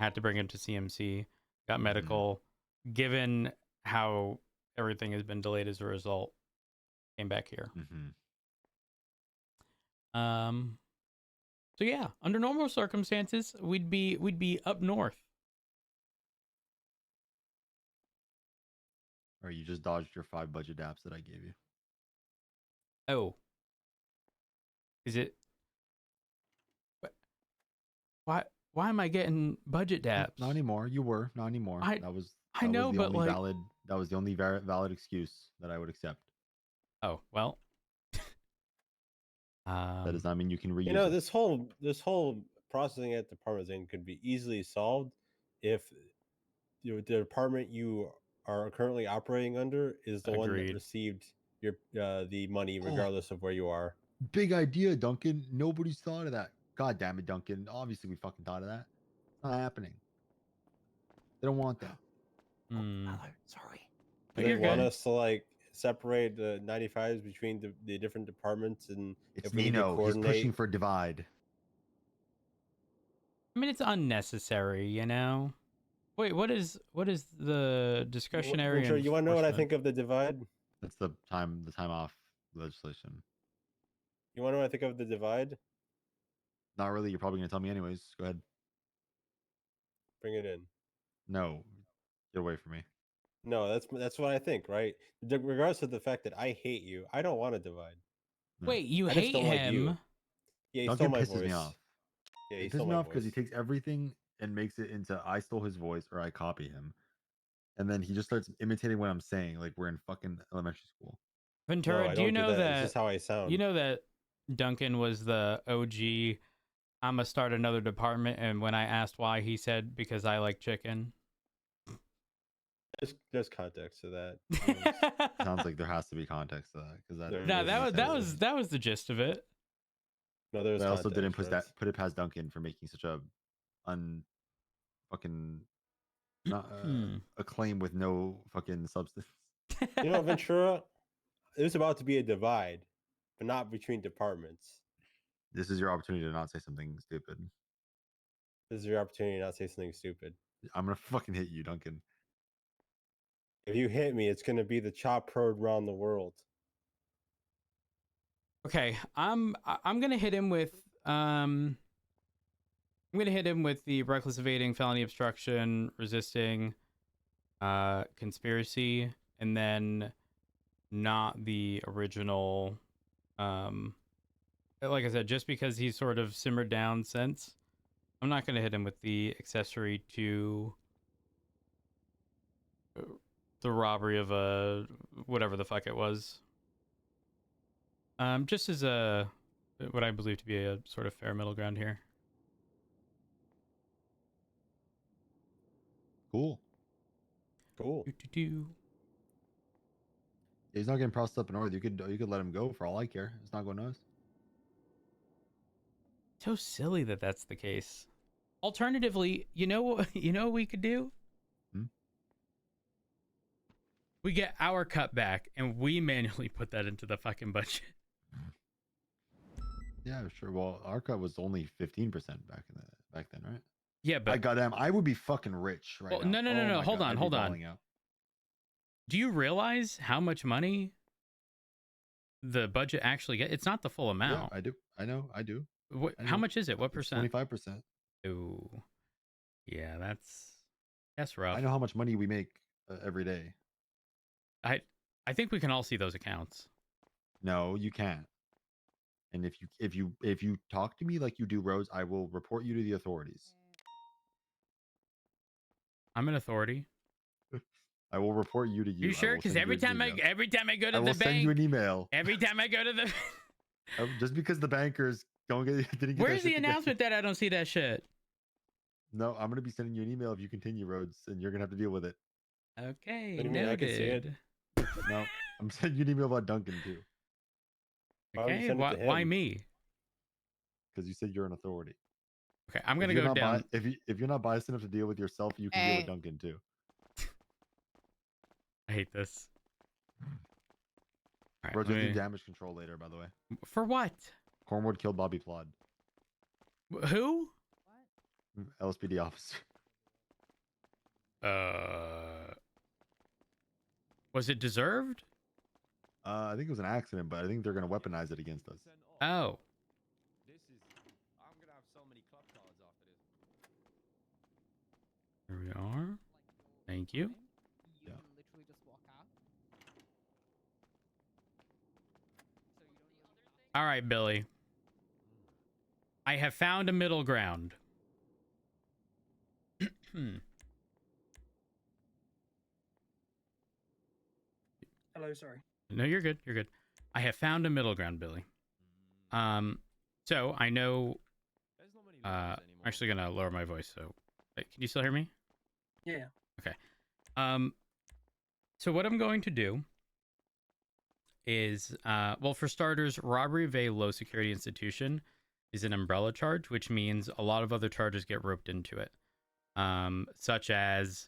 had to bring him to CMC, got medical. Given how everything has been delayed as a result, came back here. So yeah, under normal circumstances, we'd be up north. Or you just dodged your 5 budget apps that I gave you. Oh, is it? Why am I getting budget dapps? Not anymore. You were not anymore. That was the only valid. That was the only valid excuse that I would accept. Oh well. That does not mean you can reuse. You know, this whole processing at department end could be easily solved if the department you are currently operating under is the one that received your the money, regardless of where you are. Big idea, Duncan. Nobody's thought of that. God damn it, Duncan. Obviously, we fucking thought of that. It's not happening. They don't want that. Sorry. They want us to like separate the 95s between the different departments, and it's Nino. He's pushing for divide. I mean, it's unnecessary, you know. Wait, what is the discretionary? You want to know what I think of the divide? That's the time off legislation. You want to know what I think of the divide? Not really. You're probably gonna tell me anyways. Go ahead. Bring it in. No, get away from me. No, that's what I think, right? Regardless of the fact that I hate you, I don't want to divide. No. Wait, you hate him? Like you. Yeah, he stole my voice. Me off. Yeah, he pisses me off because he takes everything and makes it into I stole his voice or I copy him, and then he just starts imitating what I'm saying, like we're in fucking elementary school. Ventura, do you know that? This is how I sound. You know that Duncan was the OG. I'm gonna start another department, and when I asked why, he said because I like chicken. There's context to that. Sounds like there has to be context to that because that was the gist of it. No, there's. I also didn't put it past Duncan for making such a a claim with no fucking substance. You know, Ventura, there's about to be a divide, but not between departments. This is your opportunity to not say something stupid. This is your opportunity to not say something stupid. I'm gonna fucking hit you, Duncan. If you hit me, it's gonna be the chop road around the world. Okay, I'm gonna hit him with I'm gonna hit him with the reckless evading, felony obstruction, resisting, conspiracy, and then not the original. Like I said, just because he's sort of simmered down since, I'm not gonna hit him with the accessory to the robbery of a whatever the fuck it was. Just as a what I believe to be a sort of fair middle ground here. Cool. He's not getting processed up north. You could let him go for all I care. It's not going to us. So silly that that's the case. Alternatively, you know what we could do? We get our cut back and we manually put that into the fucking budget. Yeah, sure. Well, our cut was only 15% back then, right? Yeah, but goddamn, I would be fucking rich right now. No. Hold on. Do you realize how much money the budget actually gets? It's not the full amount. Yeah, I do. I do. How much is it? What percent? 25%. Ooh, yeah, that's rough. I know how much money we make every day. I think we can all see those accounts. No, you can't. And if you talk to me like you do, Rose, I will report you to the authorities. I'm an authority. I will report you to you. You sure? Because every time I go to the bank, I will send you an email. Every time I go to the just because the bankers didn't get Where's the announcement that I don't see that shit? No, I'm gonna be sending you an email if you continue, Rhodes, and you're gonna have to deal with it. Okay, what do you mean? I can see it. No, I'm sending you an email about Duncan too. Okay, why me? Because you said you're an authority. Okay, I'm gonna go down. If you're not biased enough to deal with yourself, you can deal with Duncan too. I hate this. All right, Rhodes, we'll do damage control later, by the way. For what? Cornwood killed Bobby Plod. Who? LSPD officer. Was it deserved? I think it was an accident, but I think they're gonna weaponize it against us. Oh. Here we are. Thank you. Yeah. All right, Billy. I have found a middle ground. Hello, sorry. No, you're good. You're good. I have found a middle ground, Billy. So I know. I'm actually gonna lower my voice. So, wait, can you still hear me? Yeah. Okay. So what I'm going to do is, well, for starters, robbery of a low security institution is an umbrella charge, which means a lot of other charges get roped into it, such as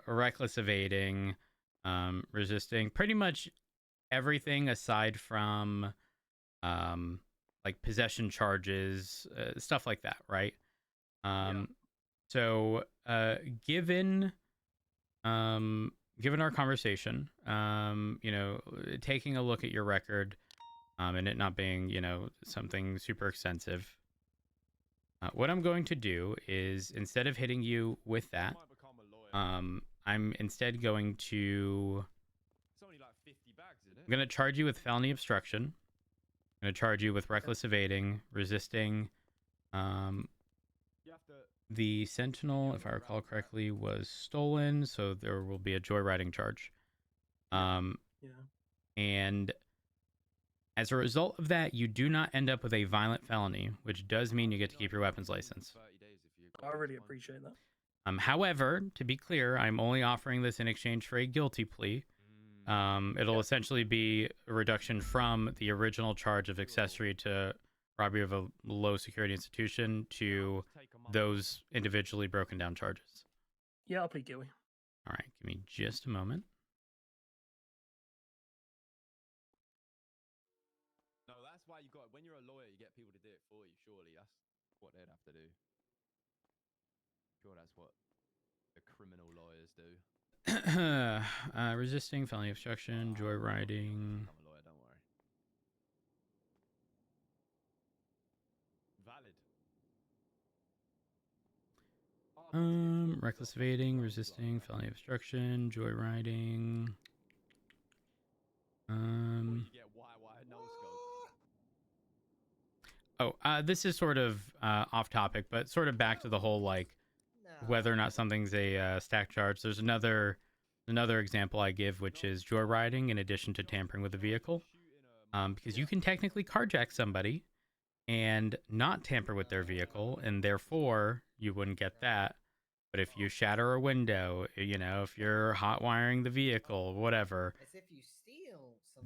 reckless evading, resisting, pretty much everything aside from like possession charges, stuff like that, right? So given given our conversation, you know, taking a look at your record, and it not being, you know, something super extensive, what I'm going to do is, instead of hitting you with that, I'm instead going to I'm going to charge you with felony obstruction. I'm going to charge you with reckless evading, resisting. The Sentinel, if I recall correctly, was stolen, so there will be a joyriding charge. And as a result of that, you do not end up with a violent felony, which does mean you get to keep your weapons license. I really appreciate that. However, to be clear, I'm only offering this in exchange for a guilty plea. It'll essentially be a reduction from the original charge of accessory to robbery of a low security institution to those individually broken down charges. Yeah, I'll plead guilty. All right, give me just a moment. No, that's why you got, when you're a lawyer, you get people to do it for you, surely. That's what they'd have to do. Sure, that's what the criminal lawyers do. Resisting, felony obstruction, joyriding. I'm a lawyer, don't worry. Valid. Reckless evading, resisting, felony obstruction, joyriding. This is sort of off topic, but sort of back to the whole, like, whether or not something's a stack charge. There's another example I give, which is joyriding in addition to tampering with a vehicle, because you can technically carjack somebody and not tamper with their vehicle, and therefore you wouldn't get that. But if you shatter a window, you know, if you're hot wiring the vehicle, whatever,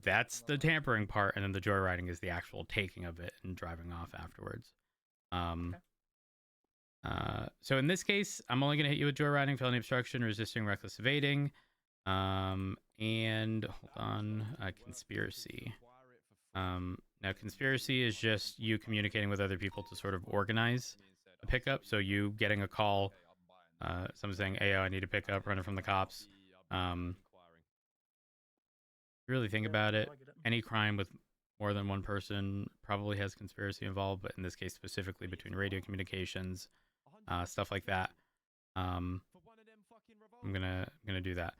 that's the tampering part, and then the joyriding is the actual taking of it and driving off afterwards. So in this case, I'm only going to hit you with joyriding, felony obstruction, resisting, reckless evading, and hold on, conspiracy. Now, conspiracy is just you communicating with other people to sort of organize a pickup. So you getting a call, someone saying, "Hey, I need a pickup," running from the cops. Really think about it, any crime with more than one person probably has conspiracy involved, but in this case specifically between radio communications, stuff like that. I'm gonna do that.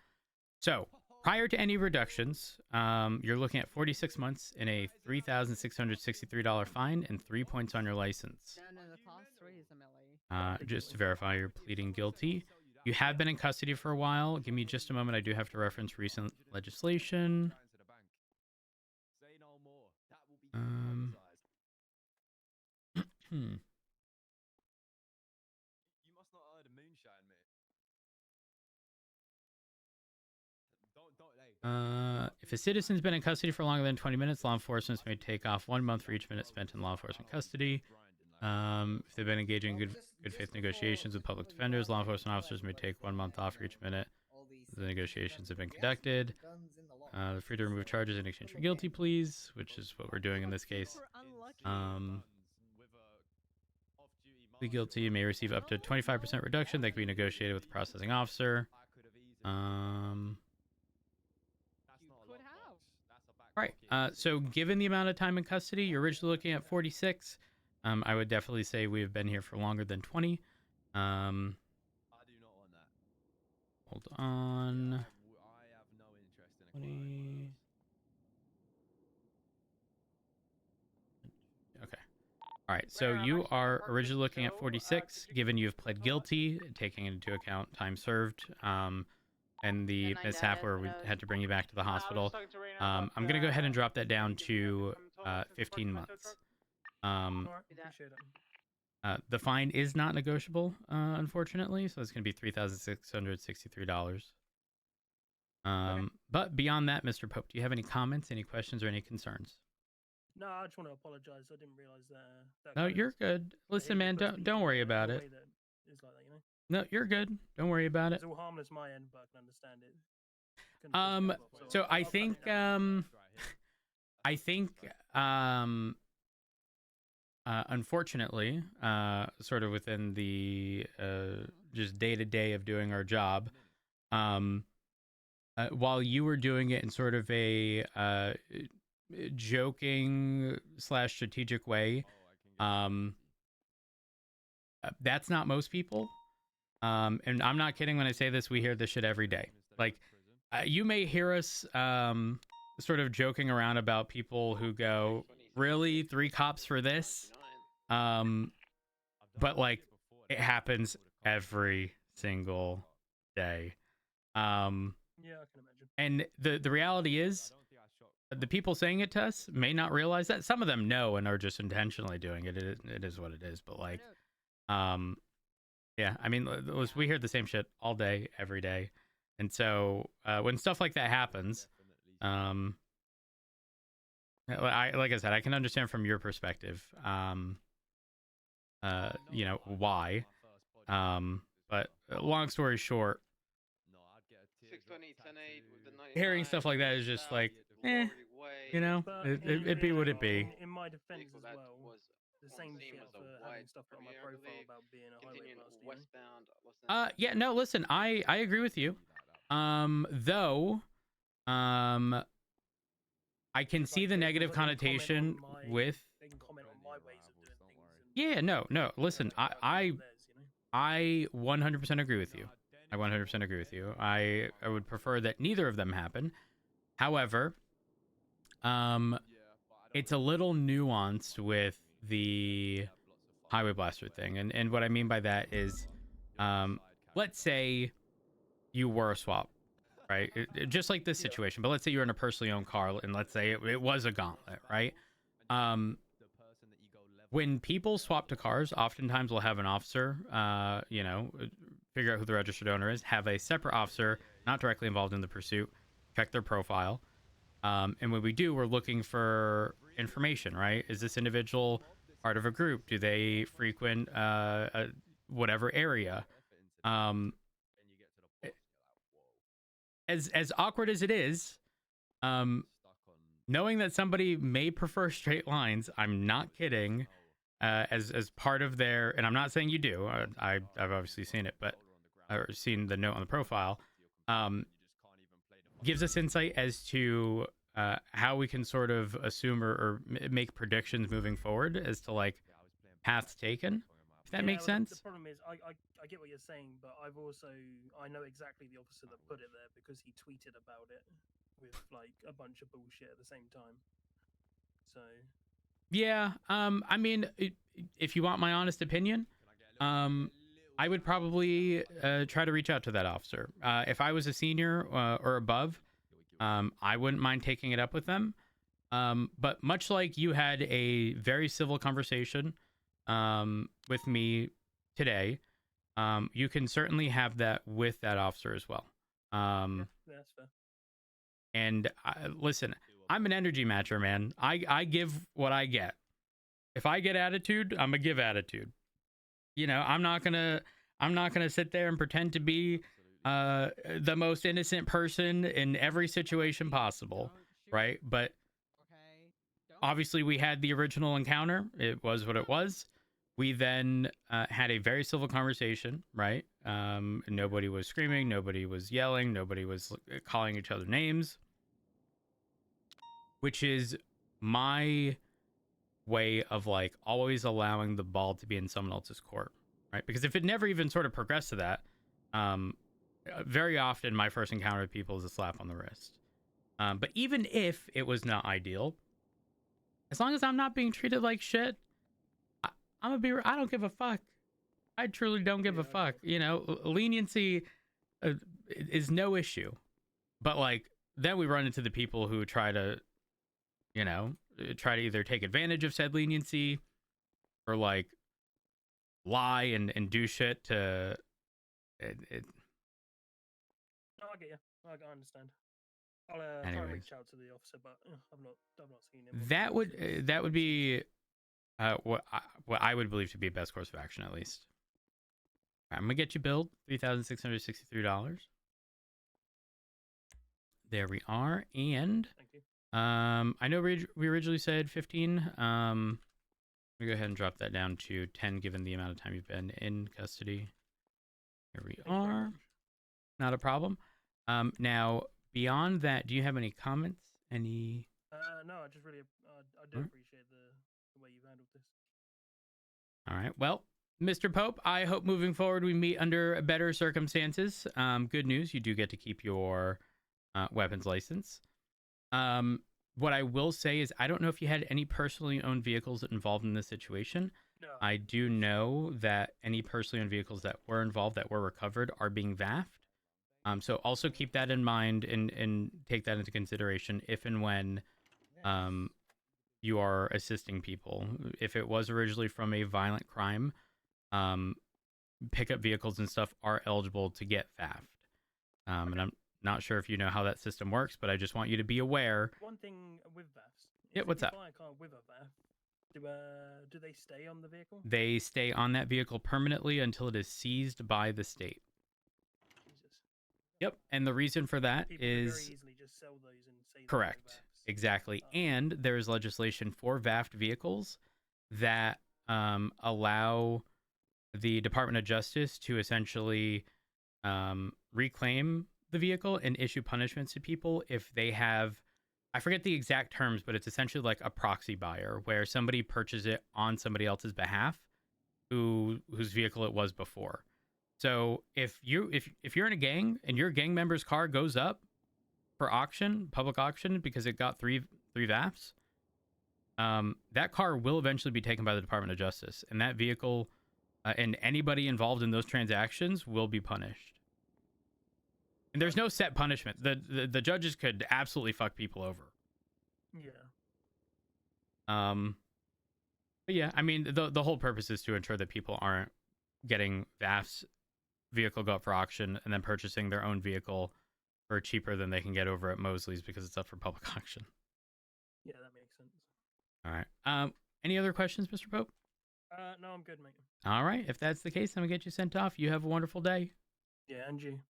So prior to any reductions, you're looking at 46 months and a $3,663 fine and 3 points on your license. Just to verify you're pleading guilty. You have been in custody for a while. Give me just a moment. I do have to reference recent legislation. If a citizen's been in custody for longer than 20 minutes, law enforcement may take off 1 month for each minute spent in law enforcement custody. If they've been engaging in good faith negotiations with public defenders, law enforcement officers may take 1 month off for each minute the negotiations have been conducted. They're free to remove charges in exchange for guilty pleas, which is what we're doing in this case. Plead guilty, you may receive up to 25% reduction that can be negotiated with the processing officer. Right. So given the amount of time in custody, you're originally looking at 46. I would definitely say we've been here for longer than 20. I do not want that. Hold on. I have no interest in 20. Okay. All right. So you are originally looking at 46, given you've pled guilty, taking into account time served, and the mishap where we had to bring you back to the hospital. I'm going to go ahead and drop that down to 15 months. Appreciate it. The fine is not negotiable, unfortunately, so it's going to be $3,663. But beyond that, Mr. Pope, do you have any comments, any questions, or any concerns? No, I just want to apologize. I didn't realize that. No, you're good. Listen, man, don't worry about it. It's like that, you know? No, you're good. Don't worry about it. It's all harmless my end, but I can understand it. So I think, unfortunately, sort of within the just day-to-day of doing our job, while you were doing it in sort of a joking / strategic way, that's not most people. And I'm not kidding when I say this. We hear this shit every day. Like, you may hear us sort of joking around about people who go, really, 3 cops for this? But like, it happens every single day. Yeah, I can imagine. And the reality is, the people saying it to us may not realize that. Some of them know and are just intentionally doing it. It is what it is. But like, yeah, I mean, we hear the same shit all day, every day. And so when stuff like that happens, like I said, I can understand from your perspective, you know, why. But long story short, hearing stuff like that is just like, you know, it'd be what it be. In my defense as well, the same shit for having stuff on my profile about being a highway blaster. Yeah, no, listen, I agree with you. Though, I can see the negative connotation with. They can comment on my ways of doing things. Yeah, no, listen, I 100% agree with you. I 100% agree with you. I would prefer that neither of them happen. However, it's a little nuanced with the highway blaster thing. And what I mean by that is, let's say you were a swap, right? Just like this situation, but let's say you're in a personally owned car, and let's say it was a gauntlet, right? When people swap to cars, oftentimes we'll have an officer, you know, figure out who the registered owner is, have a separate officer not directly involved in the pursuit, check their profile. And when we do, we're looking for information, right? Is this individual part of a group? Do they frequent whatever area? As awkward as it is, knowing that somebody may prefer straight lines, I'm not kidding, as part of their, and I'm not saying you do, I've obviously seen it, but or seen the note on the profile, gives us insight as to how we can sort of assume or make predictions moving forward as to like paths taken, if that makes sense. The problem is, I get what you're saying, but I know exactly the officer that put it there because he tweeted about it with like a bunch of bullshit at the same time. So yeah, I mean, if you want my honest opinion, I would probably try to reach out to that officer. If I was a senior or above, I wouldn't mind taking it up with them. But much like you had a very civil conversation with me today, you can certainly have that with that officer as well. yeah, that's fair. And listen, I'm an energy matcher, man. I give what I get. If I get attitude, I'm gonna give attitude. You know, I'm not gonna sit there and pretend to be the most innocent person in every situation possible, right? But obviously we had the original encounter. It was what it was. We then had a very civil conversation, right? Nobody was screaming, nobody was yelling, nobody was calling each other names, which is my way of like always allowing the ball to be in someone else's court, right? Because if it never even sort of progressed to that, very often my first encounter with people is a slap on the wrist. But even if it was not ideal, as long as I'm not being treated like shit, I'm gonna be. I don't give a fuck. I truly don't give a fuck. You know, leniency is no issue. But like, then we run into the people who try to, you know, try to either take advantage of said leniency or like lie and do shit to. No, I get you. I understand. I'll try and reach out to the officer, but I've not seen him. That would be what I would believe to be best course of action, at least. I'm gonna get you billed $3,663. There we are, and thank you. I know we originally said 15. Let me go ahead and drop that down to 10, given the amount of time you've been in custody. Here we are. Not a problem. Now beyond that, do you have any comments? Any? No, I just really I do appreciate the way you've handled this. All right. Well, Mr. Pope, I hope moving forward we meet under better circumstances. Good news, you do get to keep your weapons license. What I will say is I don't know if you had any personally owned vehicles involved in this situation. No. I do know that any personally owned vehicles that were involved that were recovered are being VAF'd. So also keep that in mind and take that into consideration if and when you are assisting people. If it was originally from a violent crime, pickup vehicles and stuff are eligible to get VAF'd. And I'm not sure if you know how that system works, but I just want you to be aware. One thing with VAFs. Yeah, what's up? If you buy a car with a VAF, do they stay on the vehicle? They stay on that vehicle permanently until it is seized by the state. Jesus. Yep, and the reason for that People is very easily just sell those and say correct. VAFs. Exactly. And there is legislation for VAF'd vehicles that allow the Department of Justice to essentially reclaim the vehicle and issue punishments to people if they have, I forget the exact terms, but it's essentially like a proxy buyer where somebody purchases it on somebody else's behalf whose vehicle it was before. So if you're in a gang and your gang member's car goes up for auction, public auction, because it got three VAFs, that car will eventually be taken by the Department of Justice, and that vehicle and anybody involved in those transactions will be punished. And there's no set punishment. The judges could absolutely fuck people over. Yeah. But yeah, I mean, the whole purpose is to ensure that people aren't getting VAF's vehicle go up for auction and then purchasing their own vehicle for cheaper than they can get over at Mosley's because it's up for public auction. Yeah, that makes sense. All right. Any other questions, Mr. Pope? No, I'm good, mate. All right. If that's the case, I'm gonna get you sent off. You have a wonderful day. Yeah, and you.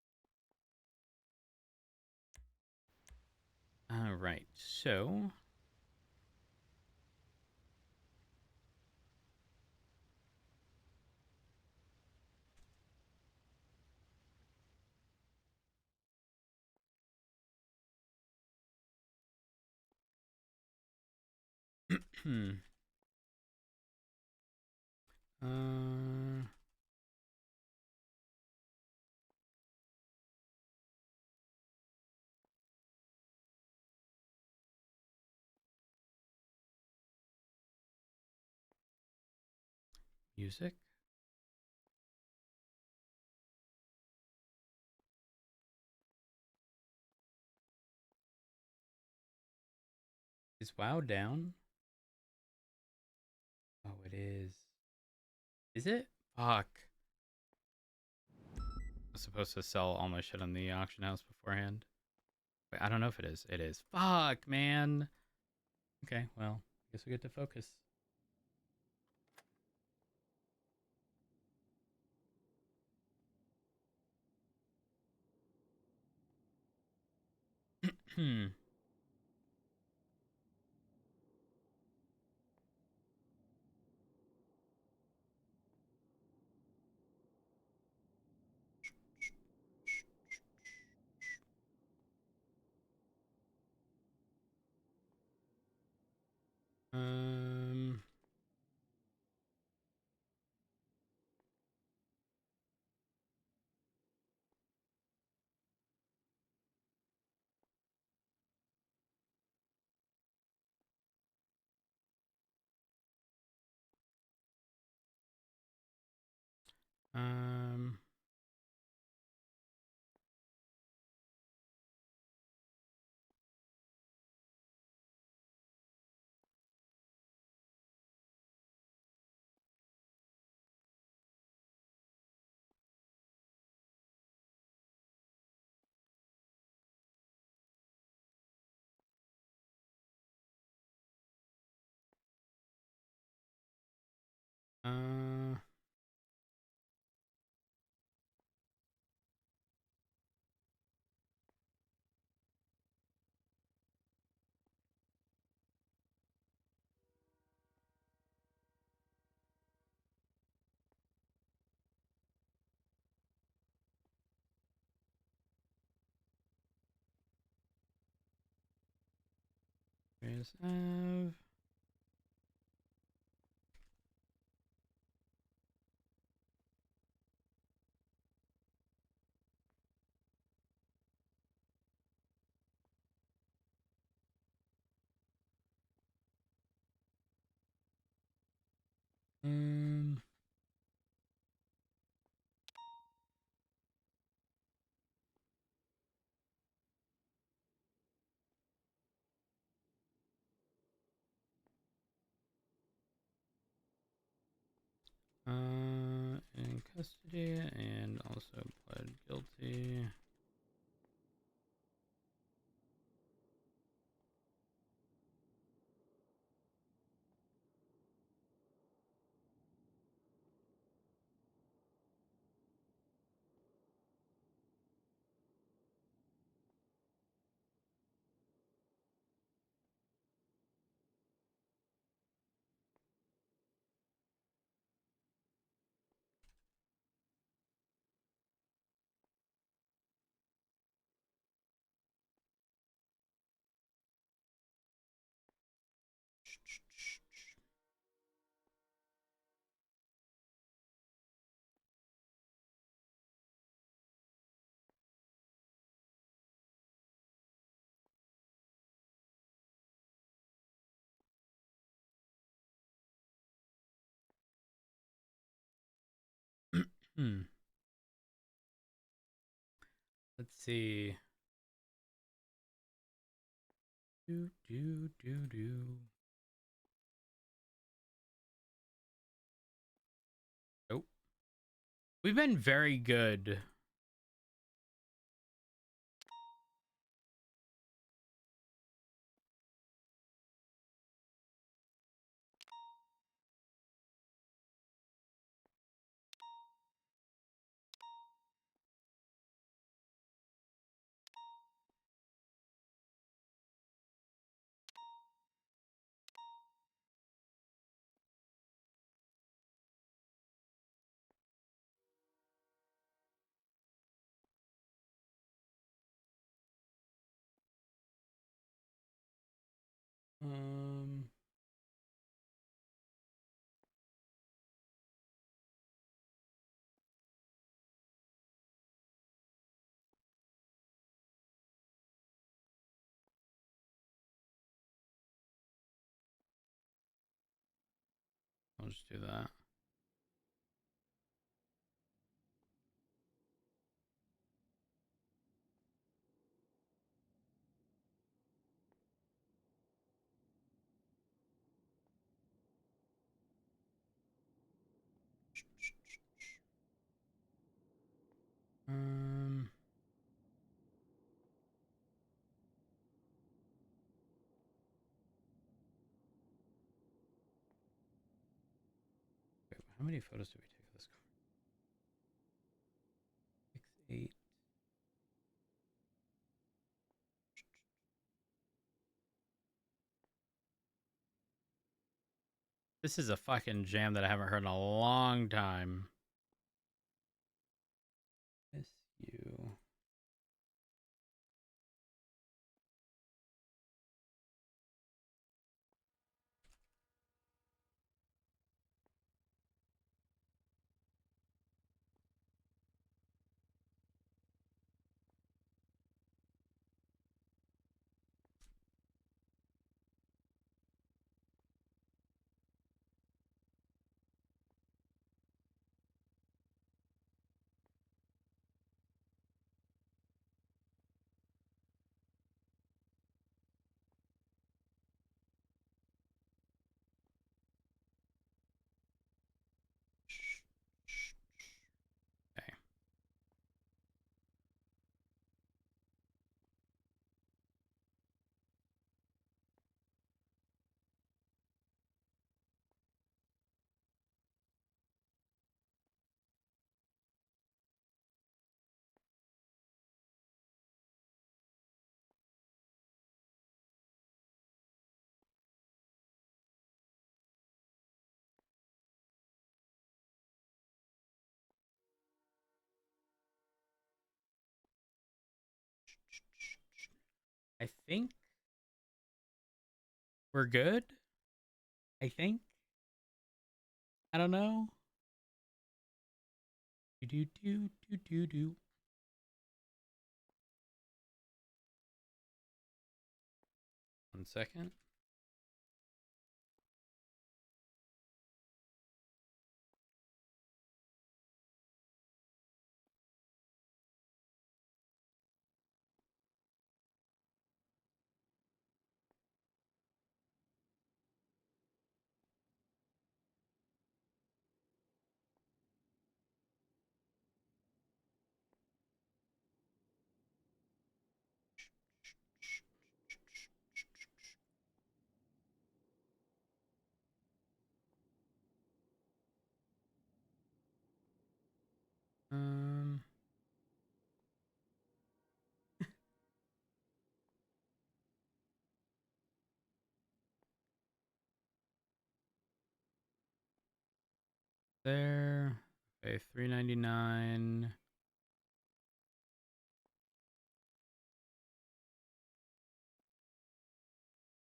All right. So. Music. Is WoW down? Oh, it is. Is it? Fuck. I was supposed to sell all my shit on the auction house beforehand. Wait, I don't know if it is. It is. Fuck, man. Okay, well, I guess we get to focus. Um. Uh, There's Ev. Um. In custody and also pled guilty. Hmm. Let's see. Do. Nope. We've been very good. Um. I'll just do that. Um. Wait, how many photos did we take of this car? 6, 8. This is a fucking jam that I haven't heard in a long time. Miss you. think we're good. I think. I don't know. Do. 1 second. Um, there. Okay, $3.99.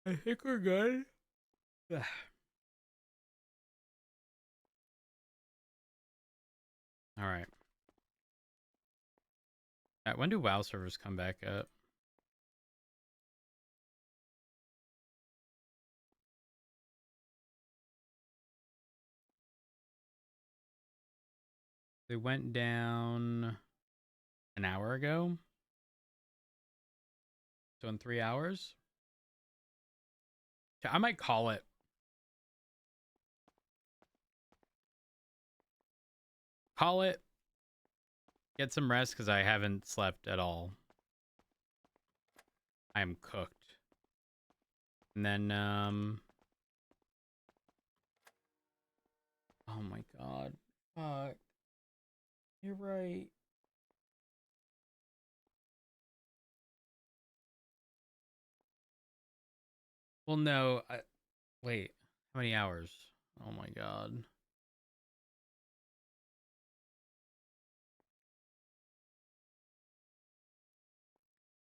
I think we're good. All right. When do WoW servers come back up? They went down an hour ago. So in 3 hours. I might call it. Call it. Get some rest because I haven't slept at all. I am cooked. And then, oh my god. Fuck. You're right. Well, no. Wait. How many hours? Oh my god.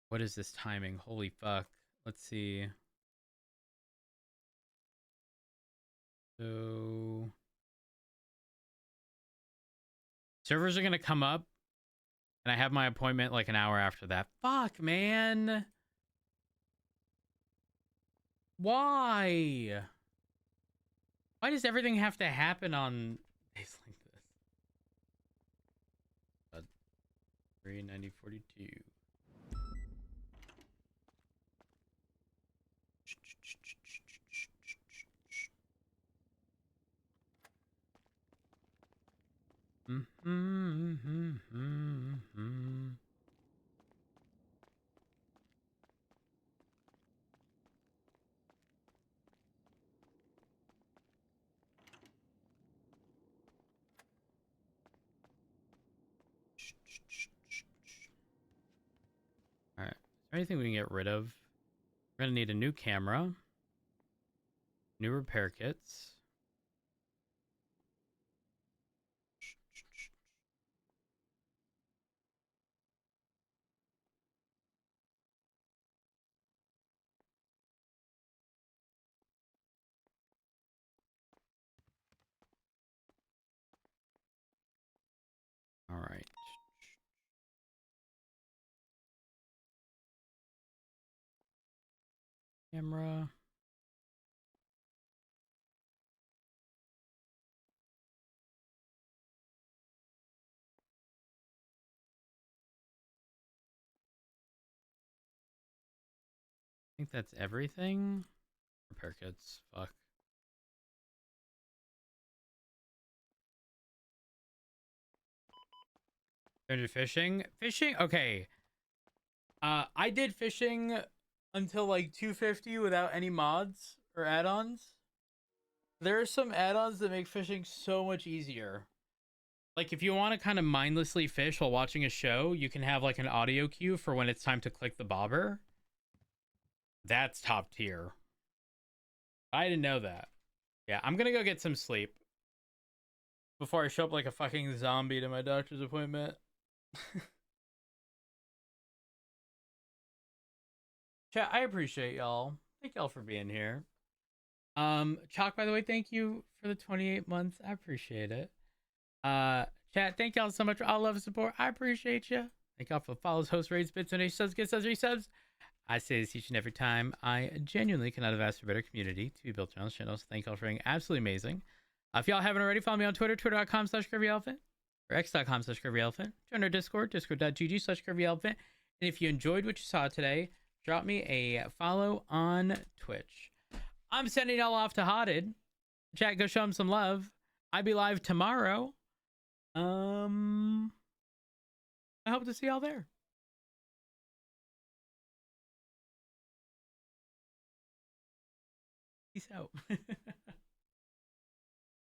What is this timing? Holy fuck. Let's see. So servers are gonna come up and I have my appointment like an hour after that. Fuck, man. Why? Why does everything have to happen on days like this? 39042. All right. Is there anything we can get rid of? We're gonna need a new camera, new repair kits. All right. Camera. I think that's everything. Repair kits. Fuck. Fishing. Fishing. Okay. I did fishing until like 250 without any mods or add-ons. There are some add-ons that make fishing so much easier. Like if you want to kind of mindlessly fish while watching a show, you can have like an audio cue for when it's time to click the bobber. That's top tier. I didn't know that. Yeah, I'm gonna go get some sleep before I show up like a fucking zombie to my doctor's appointment. Chat, I appreciate y'all. Thank y'all for being here. Chalk, by the way, thank you for the 28 months. I appreciate it. Chat, thank y'all so much for all love and support. I appreciate you. Thank y'all for follows, hosts, raids, bits, donations, subs, get subs, resubs. I say this each and every time. I genuinely cannot have asked for a better community to be built around this channel. So thank y'all for being absolutely amazing. If y'all haven't already, follow me on Twitter, twitter.com/curvyelephant or x.com/curvyelephant. Join our Discord, discord.gg/curvyelephant. And if you enjoyed what you saw today, drop me a follow on Twitch. I'm sending y'all off to Hotted. Chat, go show him some love. I'll be live tomorrow. I hope to see y'all there. Peace out.